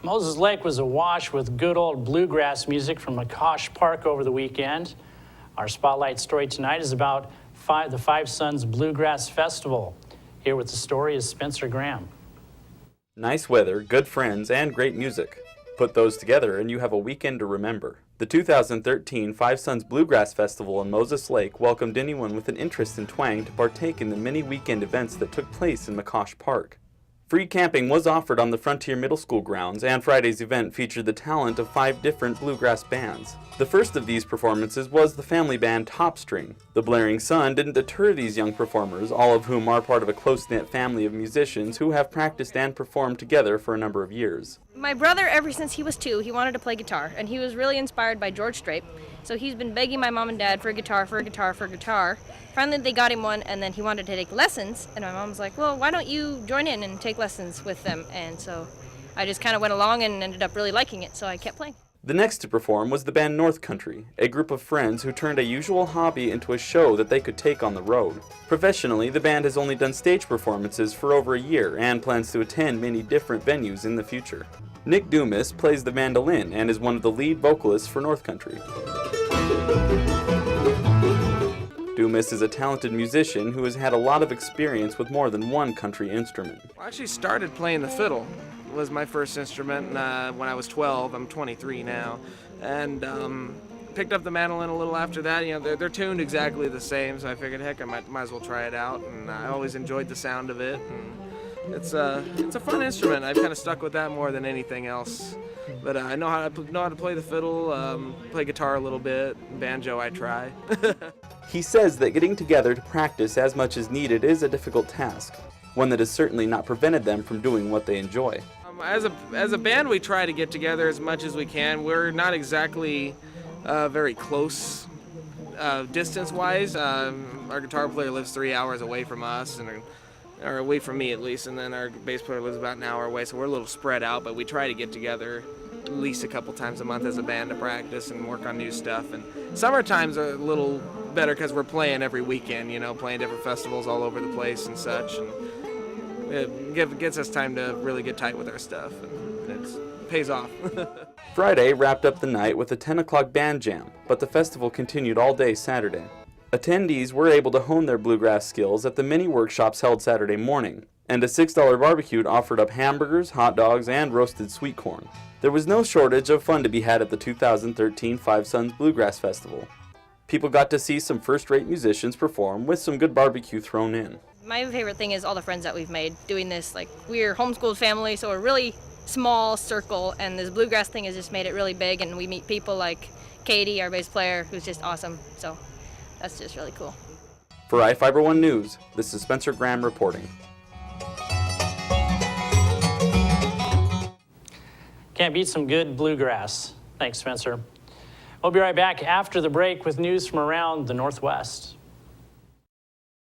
Moses Lake was awash with good old bluegrass music from McCosh Park over the weekend. Our spotlight story tonight is about the Five Sons Bluegrass Festival. Here with the story is Spencer Graham. Nice weather, good friends, and great music. Put those together and you have a weekend to remember. The 2013 Five Sons Bluegrass Festival in Moses Lake welcomed anyone with an interest in twang to partake in the many weekend events that took place in McCosh Park. Free camping was offered on the Frontier Middle School grounds, and Friday's event featured the talent of 5 different bluegrass bands. The first of these performances was the family band Top String. The blaring sun didn't deter these young performers, all of whom are part of a close-knit family of musicians who have practiced and performed together for a number of years. My brother, ever since he was 2, he wanted to play guitar, and he was really inspired by George Strait. So he's been begging my mom and dad for a guitar. Finally, they got him one, and then he wanted to take lessons. And my mom was like, well, why don't you join in and take lessons with them? And so I just kind of went along and ended up really liking it, so I kept playing. The next to perform was the band North Country, a group of friends who turned a usual hobby into a show that they could take on the road. Professionally, the band has only done stage performances for over a year and plans to attend many different venues in the future. Nick Dumas plays the mandolin and is one of the lead vocalists for North Country. Dumas is a talented musician who has had a lot of experience with more than one country instrument. I actually started playing the fiddle. It was my first instrument when I was 12. I'm 23 now. And picked up the mandolin a little after that. You know, they're tuned exactly the same, so I figured, heck, I might as well try it out. And I always enjoyed the sound of it. And it's a fun instrument. I've kind of stuck with that more than anything else. But I know how to play the fiddle, play guitar a little bit, banjo I try. He says that getting together to practice as much as needed is a difficult task, one that has certainly not prevented them from doing what they enjoy. As a band, we try to get together as much as we can. We're not exactly very close distance-wise. Our guitar player lives 3 hours away from us, or away from me at least, and then our bass player lives about an hour away, so we're a little spread out, but we try to get together at least a couple times a month as a band to practice and work on new stuff. And summertime's a little better because we're playing every weekend, you know, playing different festivals all over the place and such, and it gets us time to really get tight with our stuff, and it pays off. Friday wrapped up the night with a 10 o'clock band jam, but the festival continued all day Saturday. Attendees were able to hone their bluegrass skills at the mini workshops held Saturday morning, and a $6 barbecue offered up hamburgers, hot dogs, and roasted sweet corn. There was no shortage of fun to be had at the 2013 Five Sons Bluegrass Festival. People got to see some first-rate musicians perform with some good barbecue thrown in. My favorite thing is all the friends that we've made doing this. Like, we're a homeschooled family, so we're a really small circle, and this bluegrass thing has just made it really big, and we meet people like Katie, our bass player, who's just awesome. So that's just really cool. For iFIBER 1 News, this is Spencer Graham reporting. Can't beat some good bluegrass. Thanks, Spencer. We'll be right back after the break with news from around the Northwest.